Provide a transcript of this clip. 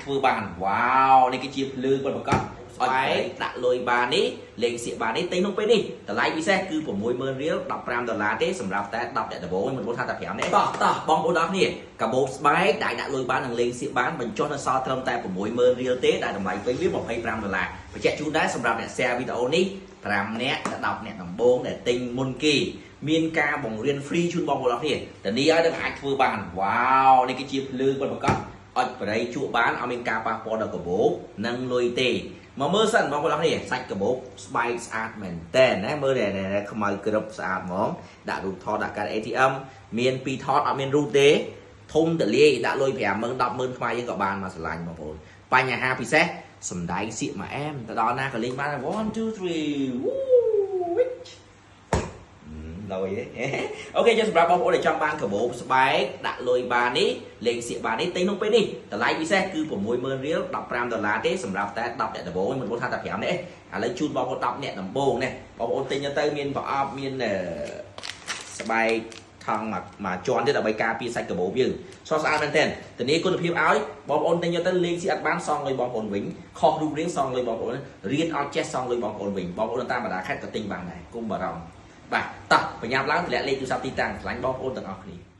ធ្វើបានវ៉ាវនេះគឺជាភ្លើងប៉ុណ្ណឹងក៏អត់បែកដាក់លុយបាននេះលេងសៀកបាននេះទិញក្នុងពេលនេះតម្លៃពិសេសគឺ$60000 $15ទេសម្រាប់តែ10អ្នកដំបូងមិនmuốnថាតែ5នាក់តោះបងប្អូនអរគ្នាកាបូបស្បែកដែលដាក់លុយបាននិងលេងសៀកបានបញ្ចុះនៅសល់ត្រឹមតែ$60000ទេដែលតម្លៃពេញវា$25បញ្ជាក់ជូនដែរសម្រាប់អ្នក share វីដេអូនេះ5នាក់ដល់10អ្នកដំបូងដែលទិញមុនគេមានការបង្រៀន free ជូនបងប្អូនអរគ្នាតែនេះឲ្យនឹងអាចធ្វើបានវ៉ាវនេះគឺជាភ្លើងប៉ុណ្ណឹងក៏អត់បរិយជក់បានឲ្យមានការប៉ះពាល់ដល់កាបូបនិងលុយទេមកមើលសិនបងប្អូនអរគ្នាសាច់កាបូបស្បែកស្អាតមែនតើណាមើលតែខ្មៅក្រឹបស្អាតហ្មងដាក់រូបថតដាក់កាត ATM មាន2ថតអត់មានរូបទេធំតលាយដាក់លុយ50000 100000ខ្មែរយើងក៏បានមកឆ្លាញ់បងប្អូនបញ្ហាពិសេសសំដែងសៀកមួយអែមទៅដល់ណាក៏លេងបាន1 2 3លុយទេអូខេយើងសម្រាប់បងប្អូនដែលចង់បានកាបូបស្បែកដាក់លុយបាននេះលេងសៀកបាននេះទិញក្នុងពេលនេះតម្លៃពិសេសគឺ$60000 $15ទេសម្រាប់តែ10អ្នកដំបូងមិនmuốnថាតែ5នាក់ឥឡូវជូនបងប្អូន10អ្នកដំបូងនេះបងប្អូនទិញទៅមានប្រអប់មានស្បែកថងមកជាន់ទៀតដើម្បីការពារសាច់កាបូបយើងស្រស់ស្អាតមែនទែនធានាគុណភាពឲ្យបងប្អូនទិញទៅលេងសៀកអត់បានសងលុយបងប្អូនវិញខុសរូបរាងសងលុយបងប្អូនរៀនអត់ចេះសងលុយបងប្អូនវិញបងប្អូនតាមបណ្ដាខេត្តក៏ទិញបានដែរគុំបារម្ភបាទតោះបញ្ញាប់ឡើងតម្លាក់លេខទូរស័ព្ទទីតាំងខ្លាញ់បងប្អូនទាំងអស់គ្នា